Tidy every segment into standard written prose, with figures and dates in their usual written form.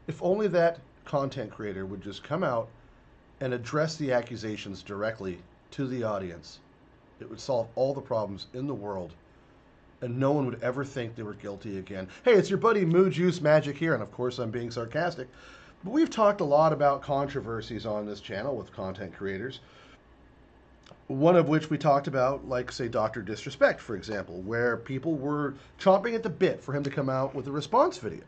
If only that content creator would just come out and address the accusations directly to the audience, it would solve all the problems in the world, and no one would ever think they were guilty again. Hey, it's your buddy Moojuicemajik here, and of course I'm being sarcastic. But we've talked a lot about controversies on this channel with content creators. One of which we talked about, like, say, Dr. Disrespect, for example, where people were chomping at the bit for him to come out with a response video.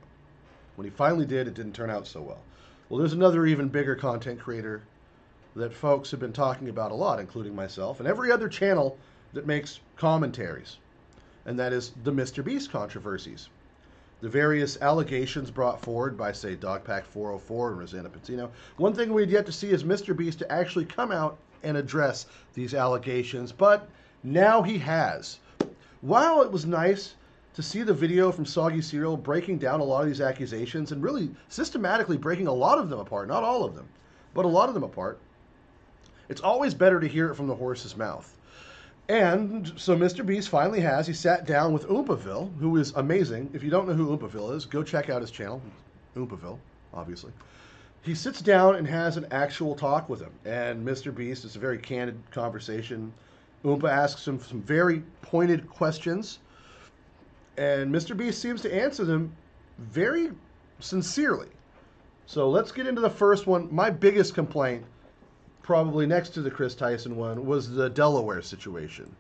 When he finally did, it didn't turn out so well. Well, there's another even bigger content creator that folks have been talking about a lot, including myself and every other channel that makes commentaries, and that is the MrBeast controversies. The various allegations brought forward by, say, Dogpack404 and Rosanna Pansino. One thing we'd yet to see is MrBeast to actually come out and address these allegations, but now he has. While it was nice to see the video from Soggy Cereal breaking down a lot of these accusations and really systematically breaking a lot of them apart, not all of them, but a lot of them apart, it's always better to hear it from the horse's mouth. And so MrBeast finally has. He sat down with Oompaville, who is amazing. If you don't know who Oompaville is, go check out his channel. Oompaville, obviously. He sits down and has an actual talk with him. And MrBeast, it's a very candid conversation. Oompa asks him some very pointed questions. And MrBeast seems to answer them very sincerely. So let's get into the first one. My biggest complaint, probably next to the Chris Tyson one, was the Delaware situation.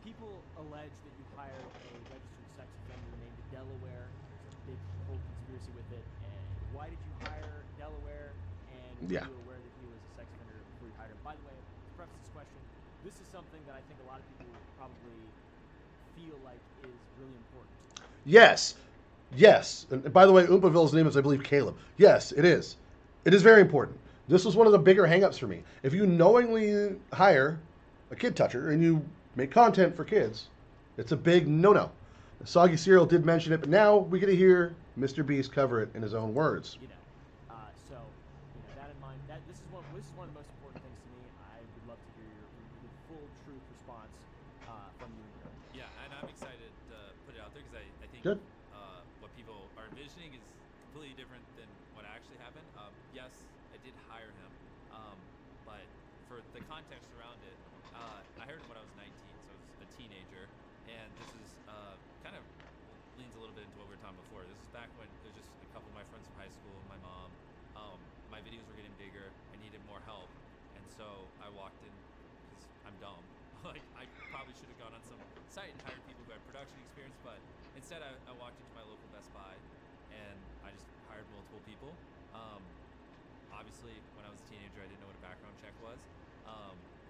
People allege that you hired a registered sex offender named Delaware. There's a big whole conspiracy with it. And why did you hire Delaware? And were you aware that he was a sex offender before you hired him? By the way, to preface this question, this is something that I think a lot of people probably feel like is really important. Yes. Yes. And by the way, Oompaville's name is, I believe, Caleb. Yes, it is. It is very important. This was one of the bigger hangups for me. If you knowingly hire a kid toucher and you make content for kids, it's a big no-no. Soggy Cereal did mention it, but now we get to hear MrBeast cover it in his own words. So that in mind, this is one of the most important things to me. I would love to hear your full truth response from you. Yeah, and I'm excited to put it out there because I think Good. What people are envisioning is completely different than what actually happened. Yes, I did hire him, but for the context around it, I hired him when I was 19, so I was a teenager, and this is kind of leans a little bit into what we were talking before. This is back when it was just a couple of my friends from high school, my mom. My videos were getting bigger. I needed more help, and so I walked in because I'm dumb. Like, I probably should have gone on some site and hired people who had production experience, but instead I walked into my local Best Buy and I just hired multiple people. Obviously, when I was a teenager, I didn't know what a background check was,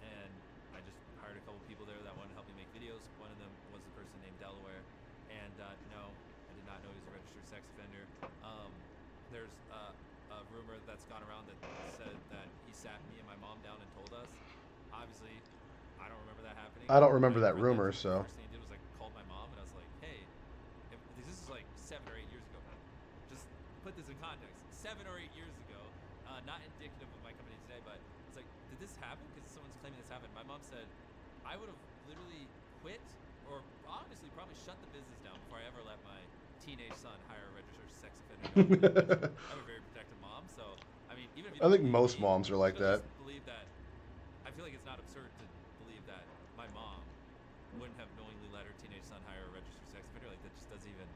and I just hired a couple people there that wanted to help me make videos. One of them was the person named Delaware, and no, I did not know he was a registered sex offender. There's a rumor that's gone around that said that he sat me and my mom down and told us. Obviously, I don't remember that happening. I don't remember that rumor, so. The first thing I did was called my mom and I was like, hey, this is like 7 or 8 years ago. Just put this in context. 7 or 8 years ago, not indicative of my company today, but it's like, did this happen? Because someone's claiming this happened. My mom said, I would have literally quit or honestly probably shut the business down before I ever let my teenage son hire a registered sex offender. I'm a very protective mom, so I mean, even if you I think most moms are like that. Believe that. I feel like it's not absurd to believe that my mom wouldn't have knowingly let her teenage son hire a registered sex offender. Like, that just doesn't even,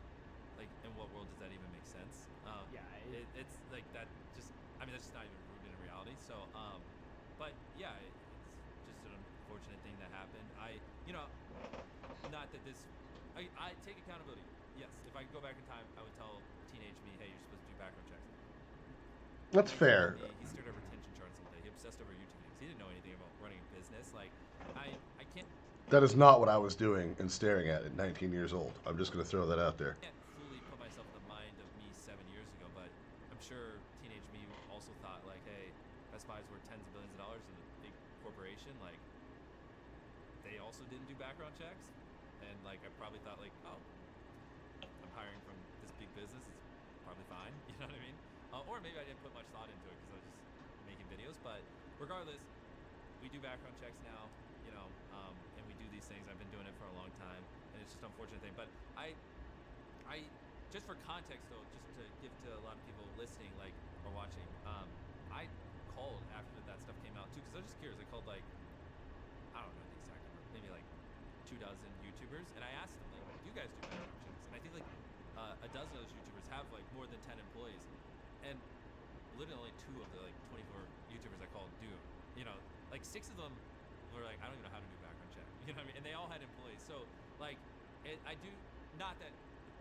like, in what world does that even make sense? It's like that. Just, I mean, that's just not even rooted in reality. So, but yeah, it's just an unfortunate thing that happened. Not that this. I take accountability. Yes, if I could go back in time, I would tell teenage me, hey, you're supposed to do background checks. That's fair. He stared at retention charts all day. He obsessed over YouTube videos. He didn't know anything about running a business. Like, I can't. That is not what I was doing and staring at 19 years old. I'm just going to throw that out there. I can't fully put myself in the mind of me 7 years ago, but I'm sure teenage me also thought, like, hey, Best Buy's worth tens of billions of dollars in a big corporation. Like, they also didn't do background checks. And, like, I probably thought, like, oh, I'm hiring from this big business. It's probably fine. You know what I mean? Or maybe I didn't put much thought into it because I was just making videos. But regardless, we do background checks now, and we do these things. I've been doing it for a long time, and it's just an unfortunate thing. But I just for context though, just to give to a lot of people listening, like or watching, I called after that stuff came out too, because I was just curious. I called like, I don't know the exact number, maybe like 2 dozen YouTubers, and I asked them like, do you guys do background checks? And I think like a dozen of those YouTubers have like more than 10 employees, and literally only 2 of the like 24 YouTubers I called do. You know, like 6 of them were like, I don't even know how to do background check. You know what I mean? And they all had employees. So like, I do not that.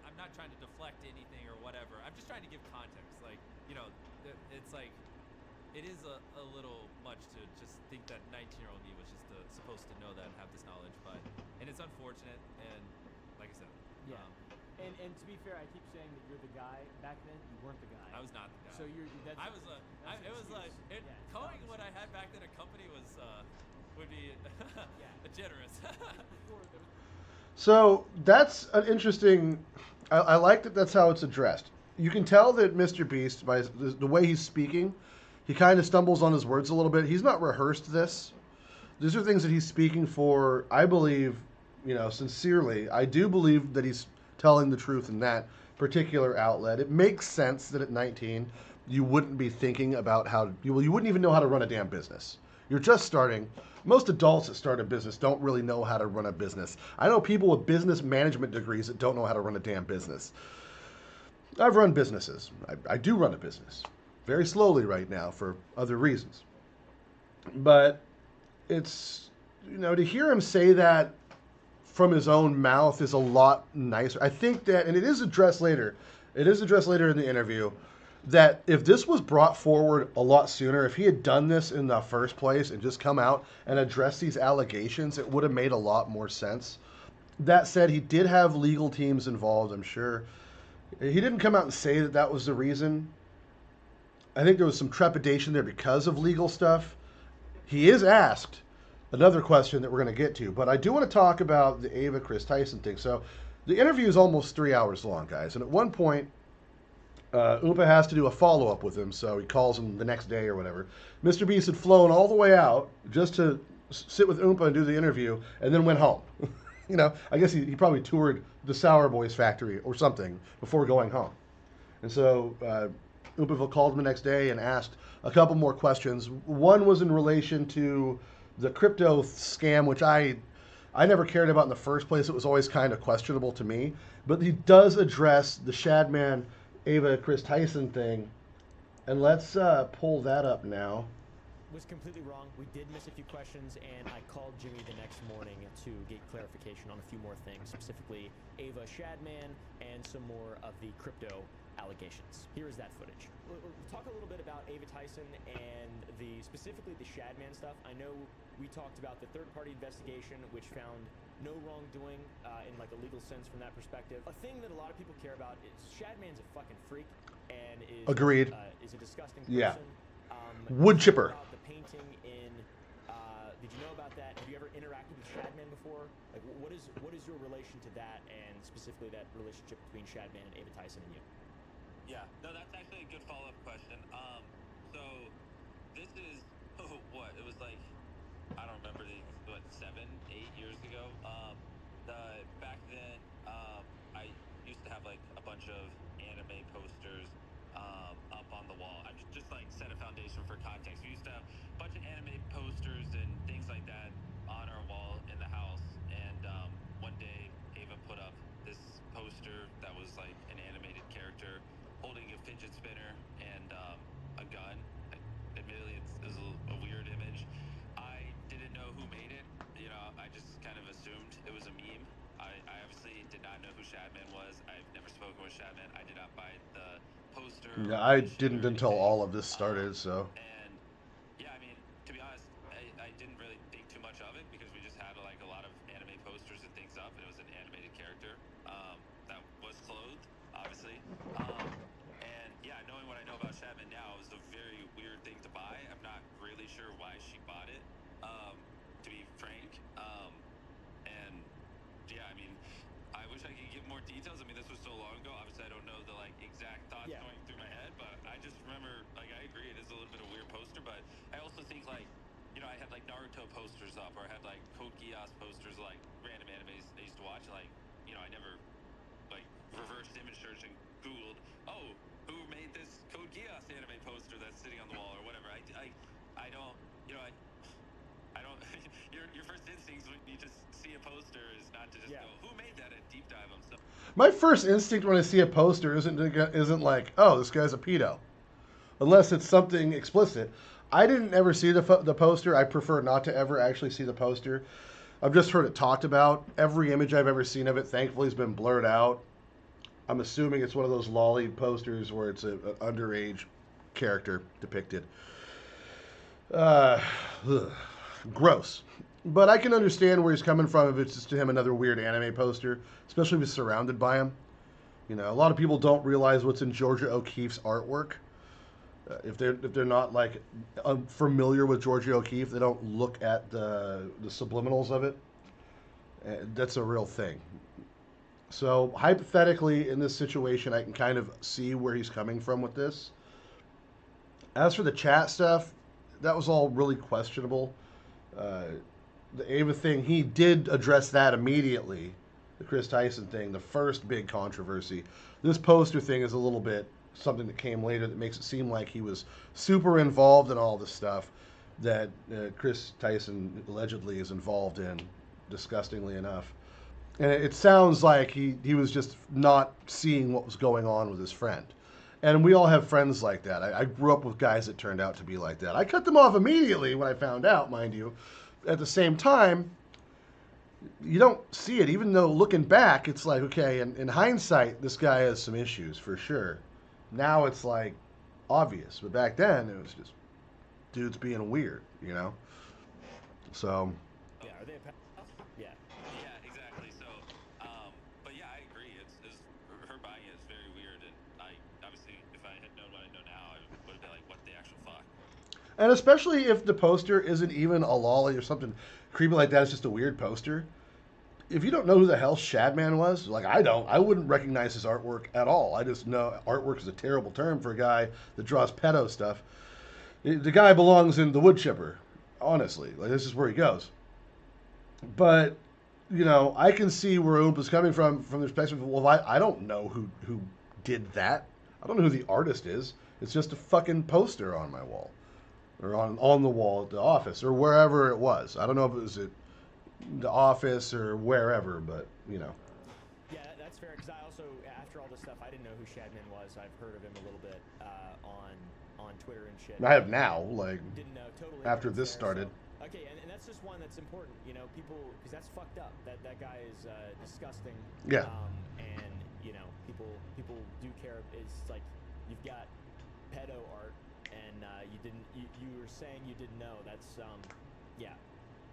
I'm not trying to deflect anything or whatever. I'm just trying to give context. Like, you know, it's like, it is a little much to just think that 19-year-old me was just supposed to know that and have this knowledge, but, and it's unfortunate, and like I said. Yeah. And to be fair, I keep saying that you're the guy. Back then, you weren't the guy. I was not the guy. So that's I was it was like, calling what I had back then a company was, would be generous. So that's an interesting. I like that. That's how it's addressed. You can tell that MrBeast, by the way he's speaking, he kind of stumbles on his words a little bit. He's not rehearsed this. These are things that he's speaking for. I believe, sincerely, I do believe that he's telling the truth in that particular outlet. It makes sense that at 19, you wouldn't be thinking about you wouldn't even know how to run a damn business. You're just starting. Most adults that start a business don't really know how to run a business. I know people with business management degrees that don't know how to run a damn business. I've run businesses. I do run a business. Very slowly right now for other reasons. But it's, to hear him say that from his own mouth is a lot nicer. I think that, and it is addressed later in the interview, that if this was brought forward a lot sooner, if he had done this in the first place and just come out and addressed these allegations, it would have made a lot more sense. That said, he did have legal teams involved, I'm sure. He didn't come out and say that that was the reason. I think there was some trepidation there because of legal stuff. He is asked another question that we're going to get to, but I do want to talk about the Ava Chris Tyson thing. So the interview is almost 3 hours long, guys, and at one point, Oompa has to do a follow-up with him, so he calls him the next day or whatever. MrBeast had flown all the way out just to sit with Oompa and do the interview, and then went home. I guess he probably toured the Sour Boys factory or something before going home. And so Oompaville called him the next day and asked a couple more questions. One was in relation to the crypto scam, which I never cared about in the first place. It was always kind of questionable to me. But he does address the Shadman Ava Chris Tyson thing. And let's pull that up now. Was completely wrong. We did miss a few questions, and I called Jimmy the next morning to get clarification on a few more things, specifically Ava Shadman and some more of the crypto allegations. Here is that footage. We'll talk a little bit about Ava Tyson and specifically the Shadman stuff. I know we talked about the third-party investigation, which found no wrongdoing in like a legal sense from that perspective. A thing that a lot of people care about is Shadman's a fucking freak and Agreed. Is a disgusting person. Yeah. Wood chipper. About the painting in, did you know about that? Have you ever interacted with Shadman before? Like, what is your relation to that, and specifically that relationship between Shadman and Ava Tyson and you? Yeah, no, that's actually a good follow-up question. So this is what it was like. I don't remember 7, 8 years ago. Back then, I used to have like a bunch of anime posters up on the wall. I just like set a foundation for context. We used to have a bunch of anime posters and things like that on our wall in the house. And one day, Ava put up this poster that was like an animated character holding a fidget spinner and a gun. Admittedly, it was a weird image. I didn't know who made it. I just kind of assumed it was a meme. I obviously did not know who Shadman was. I've never spoken with Shadman. I did not buy the poster. Yeah, I didn't until all of this started, so. And yeah, I mean, to be honest, I didn't really think too much of it because we just had like a lot of anime posters and things up. It was an animated character that was clothed, obviously. And yeah, knowing what I know about Shadman now, it was a very weird thing to buy. I'm not really sure why she bought it, to be frank. And yeah, I mean, I wish I could give more details. I mean, this was so long ago. Obviously, I don't know the like exact thoughts going through my head, but I just remember, like, I agree, it is a little bit of a weird poster, but I also think, like, I had like Naruto posters up, or I had like Code Geass posters, like random animes I used to watch. Like, I never like reverse image search and Googled, oh, who made this Code Geass anime poster that's sitting on the wall or whatever. I don't, I don't. Your first instinct when you just see a poster is not to just go, who made that, and deep dive himself. My first instinct when I see a poster isn't like, oh, this guy's a pedo, unless it's something explicit. I didn't ever see the poster. I prefer not to ever actually see the poster. I've just heard it talked about. Every image I've ever seen of it, thankfully, has been blurred out. I'm assuming it's one of those lolly posters where it's an underage character depicted. Gross. But I can understand where he's coming from if it's just to him another weird anime poster, especially if he's surrounded by him. You know, a lot of people don't realize what's in Georgia O'Keeffe's artwork. If they're not like familiar with Georgia O'Keeffe, they don't look at the subliminals of it. That's a real thing. So hypothetically, in this situation, I can kind of see where he's coming from with this. As for the chat stuff, that was all really questionable. The Ava thing, he did address that immediately. The Chris Tyson thing, the first big controversy. This poster thing is a little bit something that came later that makes it seem like he was super involved in all this stuff that Chris Tyson allegedly is involved in, disgustingly enough. And it sounds like he was just not seeing what was going on with his friend. And we all have friends like that. I grew up with guys that turned out to be like that. I cut them off immediately when I found out, mind you. At the same time, you don't see it. Even though looking back, it's like, okay, in hindsight, this guy has some issues for sure. Now it's like obvious. But back then, it was just dudes being weird, you know? So... Yeah, are they a Yeah. Yeah, exactly. So, but yeah, I agree. It's her buying it is very weird, and I obviously, if I had known what I know now, I would have been like, what the actual fuck? And especially if the poster isn't even a lolly or something creepy like that, it's just a weird poster. If you don't know who the hell Shadman was, like I wouldn't recognize his artwork at all. I just know artwork is a terrible term for a guy that draws pedo stuff. The guy belongs in The Wood Chipper, honestly. Like, this is where he goes. But, you know, I can see where Oomp is coming from the perspective of, well, I don't know who did that. I don't know who the artist is. It's just a fucking poster on my wall. Or on the wall at the office, or wherever it was. I don't know if it was at the office or wherever, but, you know. Yeah, that's fair, because I also, after all this stuff, I didn't know who Shadman was. I've heard of him a little bit on Twitter and shit. I have now, like, didn't know, totally after this there, started. So. Okay, and that's just one that's important, you know, people, because that's fucked up. That guy is disgusting. Yeah. And, you know, people do care. It's like, you've got pedo art, and you were saying you didn't know. That's, yeah.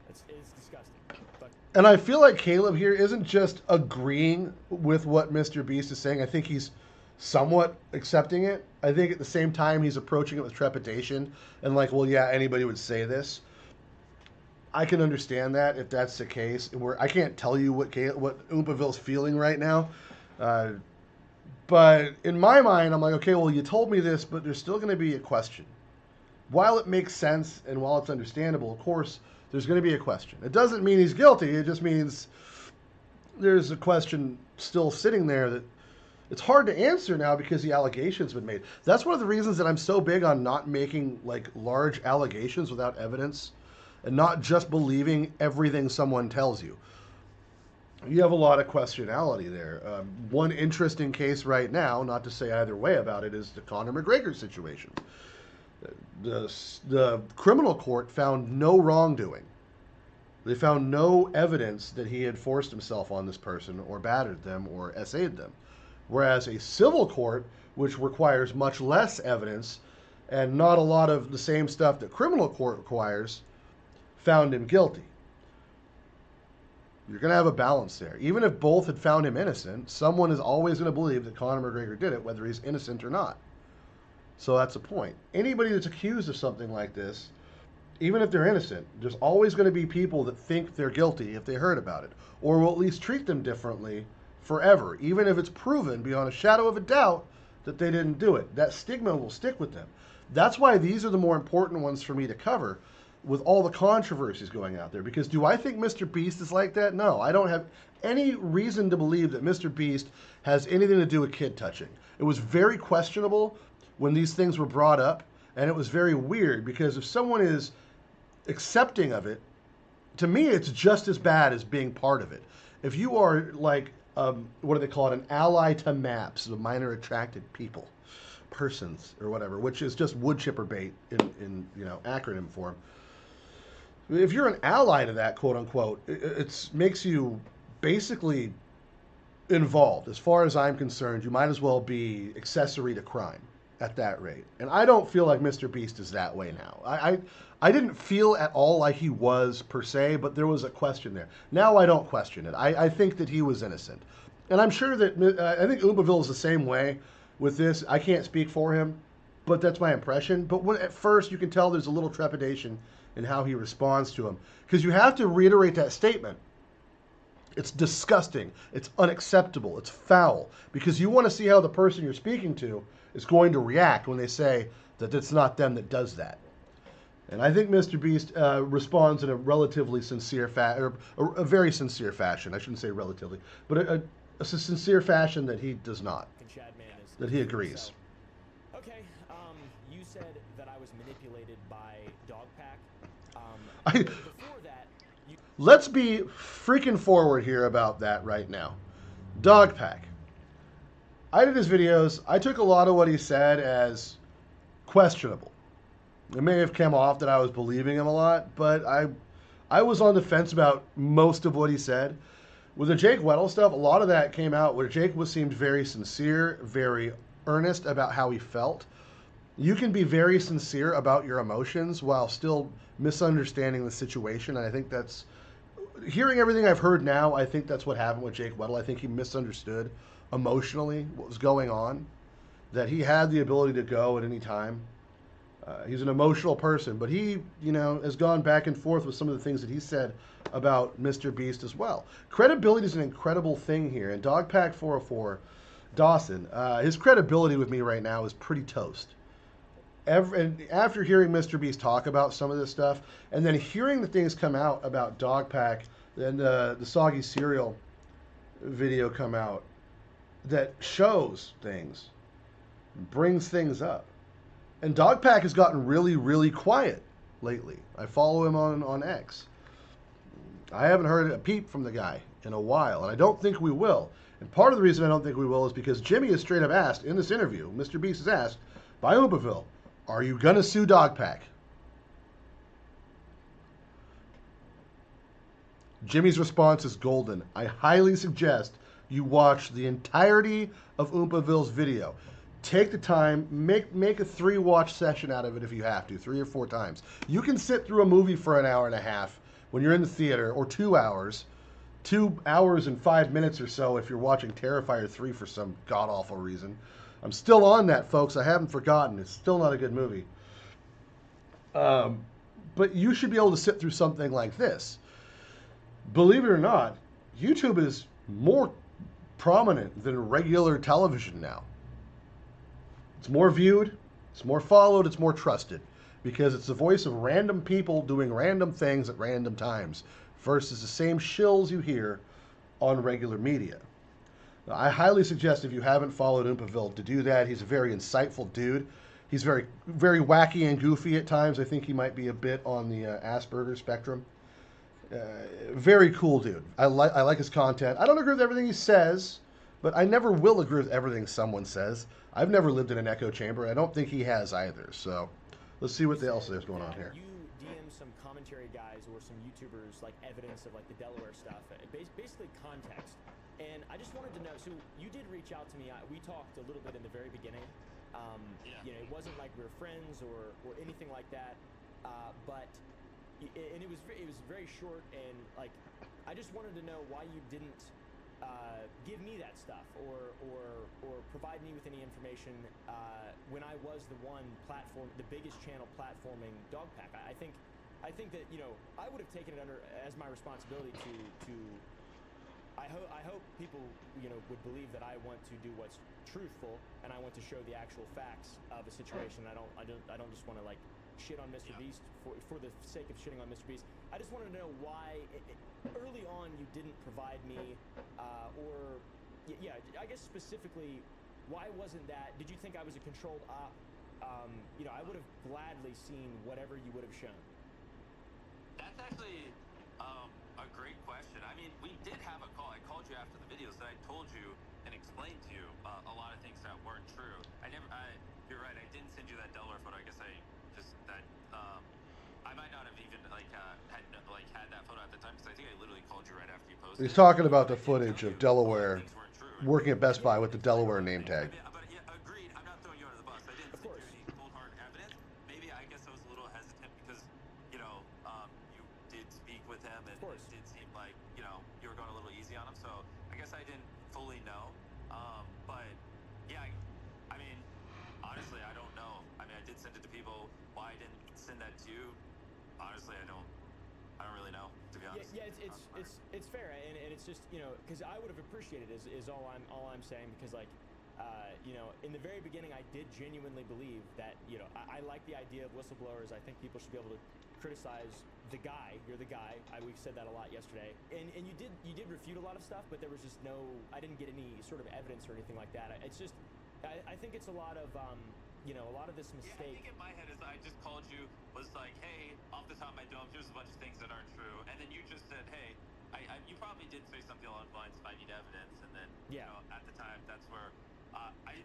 It's disgusting. But And I feel like Caleb here isn't just agreeing with what MrBeast is saying. I think he's somewhat accepting it. I think at the same time he's approaching it with trepidation and like, well, yeah, anybody would say this. I can understand that if that's the case. Where I can't tell you what Oompaville's feeling right now. But in my mind, I'm like, okay, well, you told me this, but there's still going to be a question. While it makes sense and while it's understandable, of course, there's going to be a question. It doesn't mean he's guilty. It just means there's a question still sitting there that it's hard to answer now because the allegation's been made. That's one of the reasons that I'm so big on not making like large allegations without evidence and not just believing everything someone tells you. You have a lot of questionality there. One interesting case right now, not to say either way about it, is the Conor McGregor situation. The criminal court found no wrongdoing. They found no evidence that he had forced himself on this person or battered them or essayed them. Whereas a civil court, which requires much less evidence and not a lot of the same stuff that criminal court requires, found him guilty. You're going to have a balance there. Even if both had found him innocent, someone is always going to believe that Conor McGregor did it, whether he's innocent or not. So that's the point. Anybody that's accused of something like this, even if they're innocent, there's always going to be people that think they're guilty if they heard about it, or will at least treat them differently forever, even if it's proven beyond a shadow of a doubt that they didn't do it. That stigma will stick with them. That's why these are the more important ones for me to cover, with all the controversies going out there. Because do I think MrBeast is like that? No, I don't have any reason to believe that MrBeast has anything to do with kid touching. It was very questionable when these things were brought up, and it was very weird because if someone is accepting of it, to me, it's just as bad as being part of it. If you are like, what do they call it, an ally to MAPS, the minor attracted people, persons, or whatever, which is just wood chipper bait in acronym form. If you're an ally to that, quote unquote, it makes you basically involved. As far as I'm concerned, you might as well be accessory to crime at that rate. And I don't feel like MrBeast is that way now. I didn't feel at all like he was per se, but there was a question there. Now I don't question it. I think that he was innocent. And I'm sure that, I think Oompaville is the same way with this. I can't speak for him, but that's my impression. But at first you can tell there's a little trepidation in how he responds to him. Because you have to reiterate that statement. It's disgusting. It's unacceptable. It's foul. Because you want to see how the person you're speaking to is going to react when they say that it's not them that does that. And I think MrBeast responds in a relatively sincere or a very sincere fashion. I shouldn't say relatively, but a sincere fashion that he does not. That he agrees. Okay, you said that I was manipulated by Dogpack. Before that, let's be freaking forward here about that right now. Dogpack. I did his videos. I took a lot of what he said as questionable. It may have come off that I was believing him a lot, but I was on the fence about most of what he said. With the Jake Weddle stuff, a lot of that came out where Jake seemed very sincere, very earnest about how he felt. You can be very sincere about your emotions while still misunderstanding the situation, and I think that's, hearing everything I've heard now, I think that's what happened with Jake Weddle. I think he misunderstood emotionally what was going on, that he had the ability to go at any time. He's an emotional person, but he, has gone back and forth with some of the things that he said about MrBeast as well. Credibility is an incredible thing here, and Dogpack404, Dawson, his credibility with me right now is pretty toast. And after hearing MrBeast talk about some of this stuff, and then hearing the things come out about Dogpack, and the Soggy Cereal video come out that shows things, brings things up. And Dogpack has gotten really, really quiet lately. I follow him on X. I haven't heard a peep from the guy in a while, and I don't think we will. And part of the reason I don't think we will is because Jimmy is straight up asked in this interview, MrBeast is asked by Oompaville, are you going to sue Dogpack? Jimmy's response is golden. I highly suggest you watch the entirety of Oompaville's video. Take the time, make a 3-watch session out of it if you have to, 3 or 4 times. You can sit through a movie for an hour and a half when you're in the theater, or 2 hours, 2 hours and 5 minutes or so if you're watching Terrifier 3 for some god-awful reason. I'm still on that, folks. I haven't forgotten. It's still not a good movie. But you should be able to sit through something like this. Believe it or not, YouTube is more prominent than regular television now. It's more viewed, it's more followed, it's more trusted, because it's the voice of random people doing random things at random times versus the same shills you hear on regular media. Now, I highly suggest if you haven't followed Oompaville to do that. He's a very insightful dude. He's very, very wacky and goofy at times. I think he might be a bit on the Asperger spectrum. Very cool dude. I like his content. I don't agree with everything he says, but I never will agree with everything someone says. I've never lived in an echo chamber. I don't think he has either. So let's see what else there's going on here. You DM some commentary guys or some YouTubers like evidence of like the Delaware stuff, basically context. And I just wanted to know, so you did reach out to me. We talked a little bit in the very beginning. It wasn't like we were friends or anything like that. But it was very short, and like I just wanted to know why you didn't give me that stuff or provide me with any information when I was the biggest channel platforming Dogpack. I think that I would have taken it under as my responsibility to I hope people, would believe that I want to do what's truthful and I want to show the actual facts of a situation. I don't just want to like shit on Mr. Beast for the sake of shitting on Mr. Beast. I just wanted to know why early on you didn't provide me, I guess specifically, why wasn't that? Did you think I was a controlled op? I would have gladly seen whatever you would have shown. That's actually a great question. I mean, we did have a call. I called you after the videos and I told you and explained to you a lot of things that weren't true. You're right. I didn't send you that Delaware photo. I guess I might not have even had that photo at the time because I think I literally called you right after you posted. He's talking about the footage of Delaware working at Best Buy with the Delaware name tag. But yeah, agreed. I'm not throwing you under the bus. I didn't send you any cold hard evidence. Maybe I guess I was a little hesitant because you did speak with him and it did seem like you were going a little easy on him. So I guess I didn't fully know. But yeah, I mean, honestly, I don't know. I mean, I did send it to people. Why I didn't send that to you? Honestly, I don't really know, to be honest. Yeah, it's fair, and it's just because I would have appreciated is all I'm saying, because like in the very beginning I did genuinely believe that I like the idea of whistleblowers. I think people should be able to criticize the guy. You're the guy. We've said that a lot yesterday, and you did refute a lot of stuff, but there was just I didn't get any sort of evidence or anything like that. It's just I think it's a lot of a lot of this mistake. Yeah, I think in my head is I just called you, was like, hey, off the top of my dome, here's a bunch of things that aren't true, and then you just said, hey, you probably did say something along the lines of I need evidence, and then at the time that's where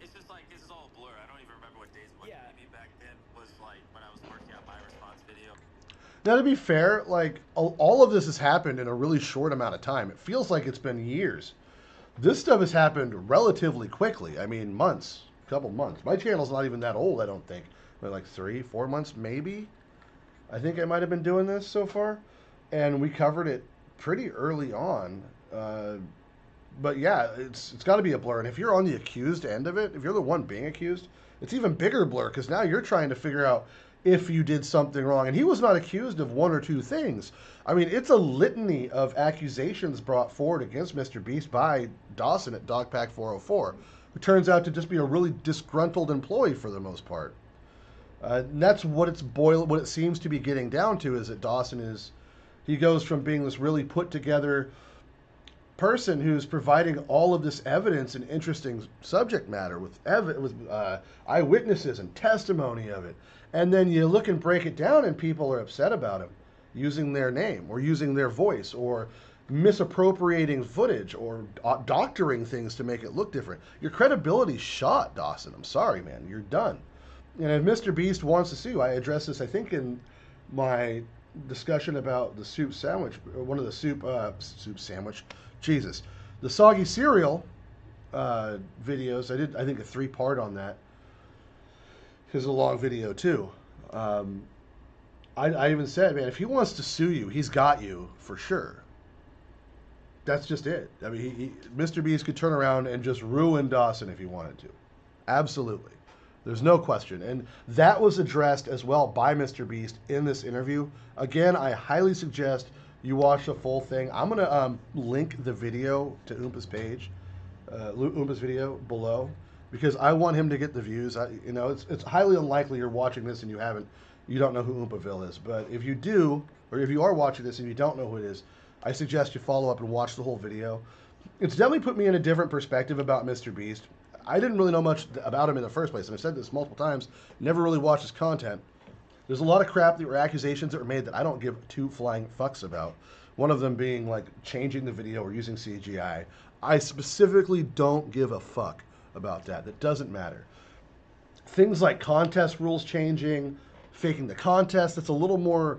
it's just like this is all a blur. I don't even remember what days what maybe back then was like when I was working on my response video. Now, to be fair, like all of this has happened in a really short amount of time. It feels like it's been years. This stuff has happened relatively quickly. I mean, months. Couple months. My channel's not even that old, I don't think. Like 3-4 months, maybe. I think I might have been doing this so far, and we covered it pretty early on. But yeah, it's got to be a blur. And if you're on the accused end of it, if you're the one being accused, it's even bigger blur because now you're trying to figure out if you did something wrong. And he was not accused of one or two things. I mean, it's a litany of accusations brought forward against Mr. Beast by Dawson at Dogpack404. Who turns out to just be a really disgruntled employee for the most part. And that's what what it seems to be getting down to is that Dawson he goes from being this really put together person who's providing all of this evidence and interesting subject matter with eyewitnesses and testimony of it. And then you look and break it down and people are upset about him using their name or using their voice or misappropriating footage or doctoring things to make it look different. Your credibility's shot, Dawson. I'm sorry, man. You're done. And if Mr. Beast wants to sue, I addressed this, I think, in my discussion about the soup sandwich, or one of the soup sandwich. Jesus. The soggy cereal videos, I did, I think, a 3-part on that. It's a long video, too. I even said, man, if he wants to sue you, he's got you for sure. That's just it. I mean, Mr. Beast could turn around and just ruin Dawson if he wanted to. Absolutely. There's no question. And that was addressed as well by Mr. Beast in this interview. Again, I highly suggest you watch the full thing. I'm going to link the video to Oompa's page, Oompa's video below, because I want him to get the views. It's highly unlikely you're watching this and you don't know who Oompaville is. But if you do, or if you are watching this and you don't know who it is, I suggest you follow up and watch the whole video. It's definitely put me in a different perspective about Mr. Beast. I didn't really know much about him in the first place, and I've said this multiple times, never really watched his content. There's a lot of crap that were accusations that were made that I don't give two flying fucks about. One of them being like changing the video or using CGI. I specifically don't give a fuck about that. That doesn't matter. Things like contest rules changing, faking the contest, that's a little more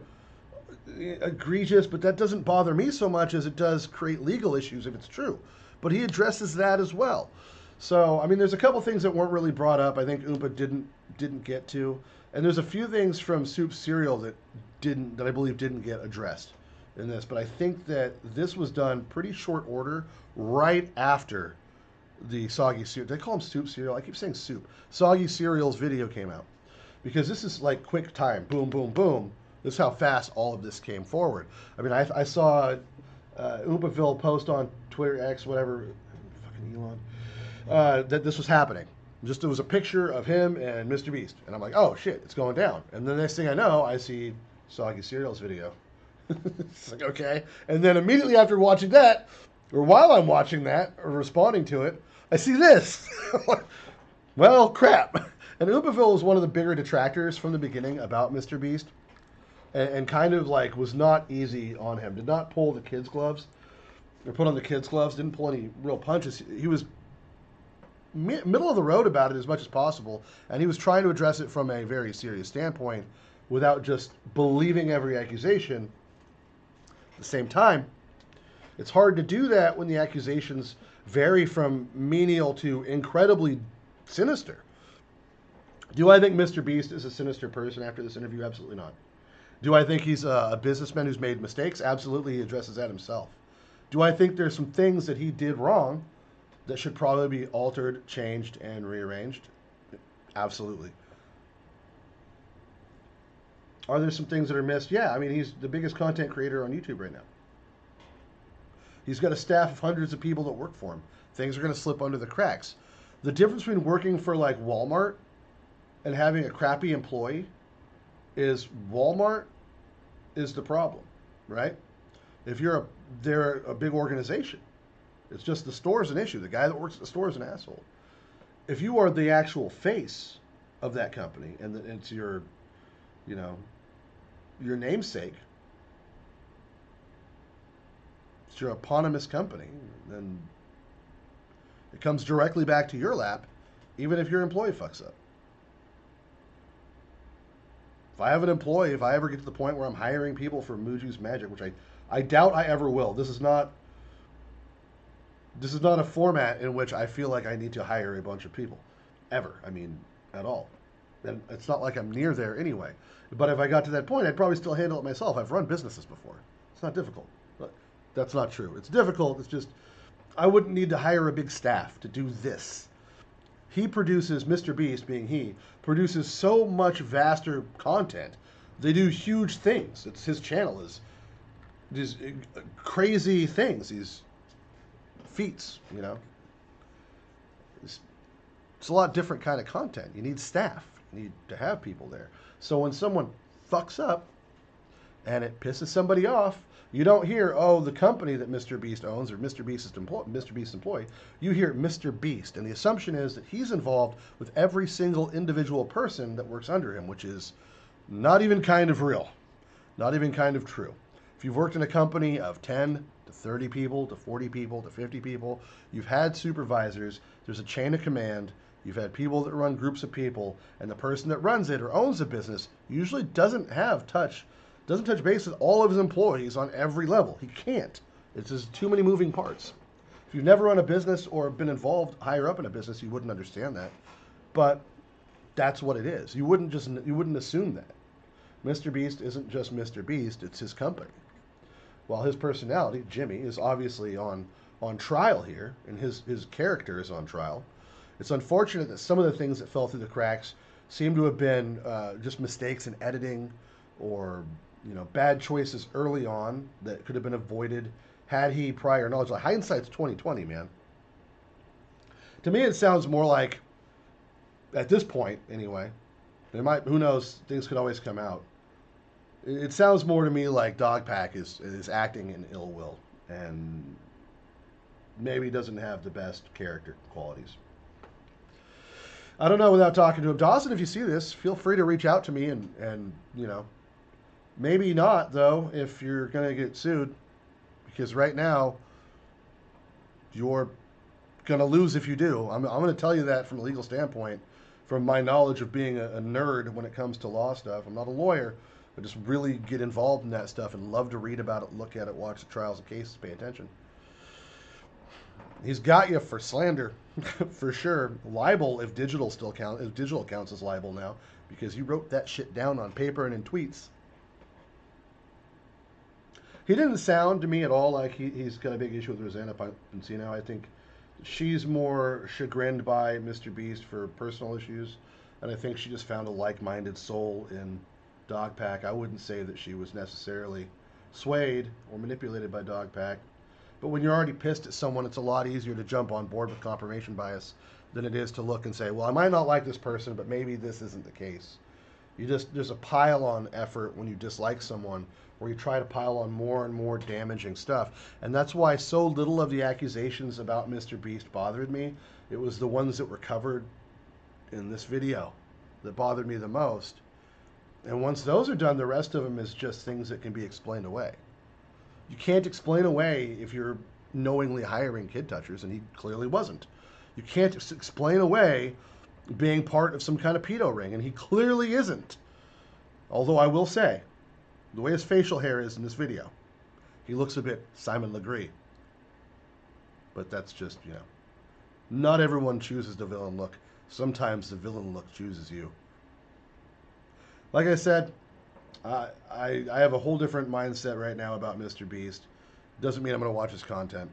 egregious, but that doesn't bother me so much as it does create legal issues if it's true. But he addresses that as well. So, I mean, there's a couple things that weren't really brought up. I think Oompa didn't get to, and there's a few things from Soup Cereal that I believe didn't get addressed in this. But I think that this was done pretty short order, right after the Soggy Cereal. Did I call him Soup Cereal? I keep saying Soup. Soggy Cereal's video came out because this is like quick time, boom, boom, boom. This is how fast all of this came forward. I mean, I saw Oompaville post on Twitter X, whatever, fucking Elon, that this was happening. Just it was a picture of him and Mr. Beast, and I'm like, oh shit, it's going down. And the next thing I know, I see Soggy Cereal's video. It's like, okay. And then immediately after watching that, or while I'm watching that or responding to it, I see this. Well, crap. And Oompaville was one of the bigger detractors from the beginning about Mr. Beast, and kind of like was not easy on him. Did not pull the kids' gloves, or put on the kids' gloves. Didn't pull any real punches. He was middle of the road about it as much as possible, and he was trying to address it from a very serious standpoint without just believing every accusation. At the same time, it's hard to do that when the accusations vary from menial to incredibly sinister. Do I think Mr. Beast is a sinister person after this interview? Absolutely not. Do I think he's a businessman who's made mistakes? Absolutely, he addresses that himself. Do I think there's some things that he did wrong that should probably be altered, changed, and rearranged? Absolutely. Are there some things that are missed? Yeah, I mean, he's the biggest content creator on YouTube right now. He's got a staff of hundreds of people that work for him. Things are going to slip under the cracks. The difference between working for like Walmart and having a crappy employee is Walmart is the problem, right? If they're a big organization. It's just the store's an issue. The guy that works at the store is an asshole. If you are the actual face of that company and it's your namesake, it's your eponymous company, then it comes directly back to your lap, even if your employee fucks up. If I have an employee, if I ever get to the point where I'm hiring people for Moojuicemajik, which I doubt I ever will. This is not a format in which I feel like I need to hire a bunch of people. Ever. I mean, at all. And it's not like I'm near there anyway. But if I got to that point, I'd probably still handle it myself. I've run businesses before. It's not difficult. But that's not true. It's difficult. It's just, I wouldn't need to hire a big staff to do this. He produces, Mr. Beast being he, produces so much vaster content. They do huge things. It's his channel is these crazy things, these feats, It's a lot different kind of content. You need staff. You need to have people there. So when someone fucks up and it pisses somebody off, you don't hear, oh, the company that Mr. Beast owns or Mr. Beast's employee. You hear Mr. Beast. And the assumption is that he's involved with every single individual person that works under him, which is not even kind of real. Not even kind of true. If you've worked in a company of 10 to 30 people, to 40 people, to 50 people, you've had supervisors, there's a chain of command, you've had people that run groups of people, and the person that runs it or owns the business usually doesn't touch base with all of his employees on every level. He can't. It's just too many moving parts. If you've never run a business or been involved higher up in a business, you wouldn't understand that. But that's what it is. You wouldn't assume that. Mr. Beast isn't just Mr. Beast, it's his company. While his personality, Jimmy, is obviously on trial here, and his character is on trial, it's unfortunate that some of the things that fell through the cracks seem to have been just mistakes in editing or bad choices early on that could have been avoided had he prior knowledge. Like, hindsight's 20/20, man. To me, it sounds more like, at this point anyway, who knows, things could always come out. It sounds more to me like Dogpack is acting in ill will and maybe doesn't have the best character qualities. I don't know without talking to him. Dawson, if you see this, feel free to reach out to me and maybe not, though, if you're going to get sued. Because right now, you're going to lose if you do. I'm going to tell you that from a legal standpoint, from my knowledge of being a nerd when it comes to law stuff. I'm not a lawyer. I just really get involved in that stuff and love to read about it, look at it, watch the trials and cases, pay attention. He's got you for slander, for sure. Libel, if digital counts as libel now, because you wrote that shit down on paper and in tweets. He didn't sound to me at all like he's got a big issue with Rosanna Pansino. I think she's more chagrined by Mr. Beast for personal issues, and I think she just found a like-minded soul in Dogpack. I wouldn't say that she was necessarily swayed or manipulated by Dogpack. But when you're already pissed at someone, it's a lot easier to jump on board with confirmation bias than it is to look and say, well, I might not like this person, but maybe this isn't the case. There's a pile on effort when you dislike someone where you try to pile on more and more damaging stuff. And that's why so little of the accusations about MrBeast bothered me. It was the ones that were covered in this video that bothered me the most. And once those are done, the rest of them is just things that can be explained away. You can't explain away if you're knowingly hiring kid touchers, and he clearly wasn't. You can't explain away being part of some kind of pedo ring, and he clearly isn't. Although I will say, the way his facial hair is in this video, he looks a bit Simon Legree. But that's just, not everyone chooses the villain look. Sometimes the villain look chooses you. Like I said, I have a whole different mindset right now about MrBeast. Doesn't mean I'm going to watch his content.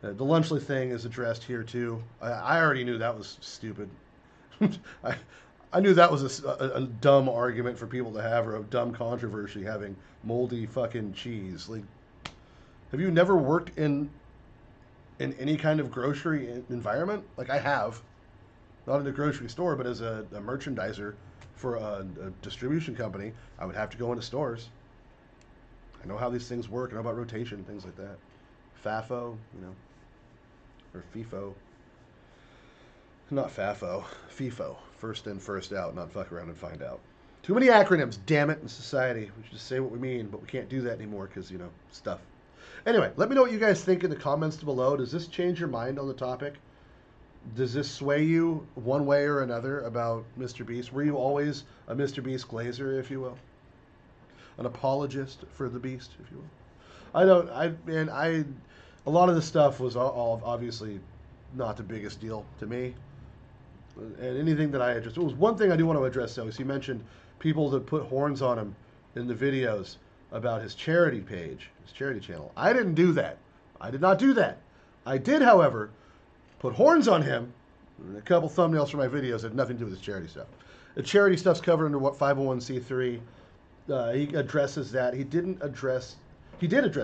The Lunchley thing is addressed here too. I already knew that was stupid. I knew that was a dumb argument for people to have, or a dumb controversy, having moldy fucking cheese. Like, have you never worked in any kind of grocery environment? Like, I have. Not in a grocery store, but as a merchandiser for a distribution company, I would have to go into stores. I know how these things work. I know about rotation, things like that. FAFO, or FIFO. Not FAFO, FIFO. First in, first out, not fuck around and find out. Too many acronyms, damn it, in society. We should just say what we mean, but we can't do that anymore because, stuff. Anyway, let me know what you guys think in the comments below. Does this change your mind on the topic? Does this sway you one way or another about MrBeast? Were you always a MrBeast glazer, if you will? An apologist for the Beast, if you will? A lot of the stuff was all obviously not the biggest deal to me. And anything that I addressed, it was one thing I do want to address though, is he mentioned people that put horns on him in the videos about his charity page, his charity channel. I didn't do that. I did not do that. I did, however, put horns on him. A couple thumbnails for my videos had nothing to do with his charity stuff. The charity stuff's covered under what 501c3. He addresses that. He did address,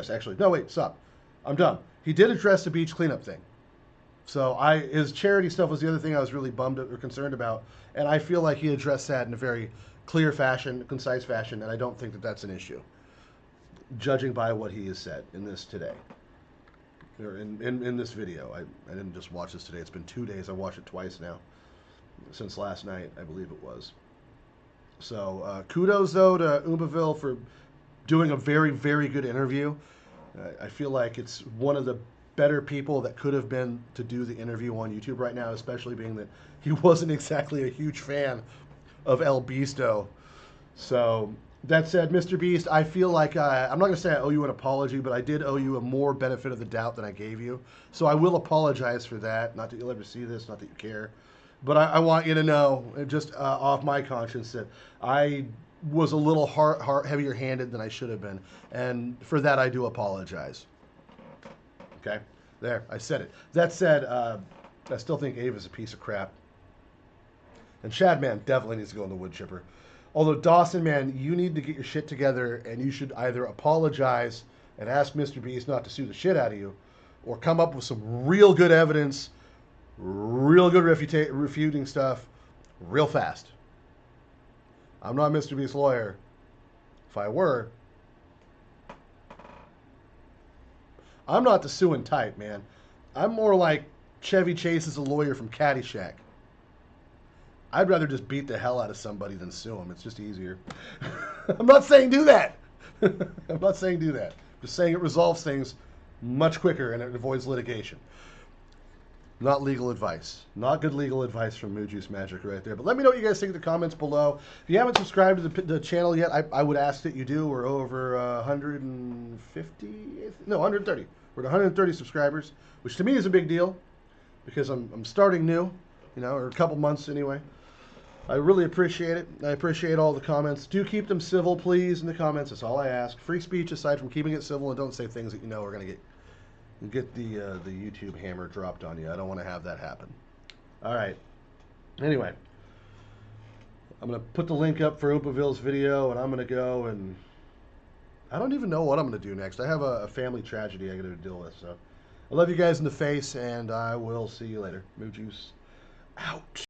actually. No, wait, stop. I'm dumb. He did address the beach cleanup thing. So his charity stuff was the other thing I was really bummed or concerned about. And I feel like he addressed that in a very clear fashion, concise fashion, and I don't think that that's an issue, judging by what he has said in this today. Or in this video. I didn't just watch this today. It's been 2 days. I watched it twice now. Since last night, I believe it was. So kudos, though, to Oompaville for doing a very, very good interview. I feel like it's one of the better people that could have been to do the interview on YouTube right now, especially being that he wasn't exactly a huge fan of El Beasto. So that said, MrBeast, I feel like I'm not going to say I owe you an apology, but I did owe you a more benefit of the doubt than I gave you. So I will apologize for that. Not that you'll ever see this, not that you care. But I want you to know, just off my conscience, that I was a little heavier-handed than I should have been. And for that, I do apologize. Okay? There, I said it. That said, I still think Ava's a piece of crap. And Shadman definitely needs to go in the wood chipper. Although, Dawson, man, you need to get your shit together, and you should either apologize and ask MrBeast not to sue the shit out of you, or come up with some real good evidence, real good refuting stuff, real fast. I'm not MrBeast's lawyer. If I were, I'm not the suing type, man. I'm more like Chevy Chase is a lawyer from Caddyshack. I'd rather just beat the hell out of somebody than sue them. It's just easier. I'm not saying do that. I'm not saying do that. I'm just saying it resolves things much quicker and it avoids litigation. Not legal advice. Not good legal advice from Moojuicemajik right there. But let me know what you guys think in the comments below. If you haven't subscribed to the channel yet, I would ask that you do. We're over 150? No, 130. We're at 130 subscribers, which to me is a big deal because I'm starting new, or a couple months anyway. I really appreciate it. I appreciate all the comments. Do keep them civil, please, in the comments. That's all I ask. Free speech aside from keeping it civil, and don't say things that are going to get the YouTube hammer dropped on you. I don't want to have that happen. All right. Anyway, I'm going to put the link up for Oompaville's video, and I'm going to go and I don't even know what I'm going to do next. I have a family tragedy I got to deal with. So I love you guys in the face, and I will see you later. Moojuice out.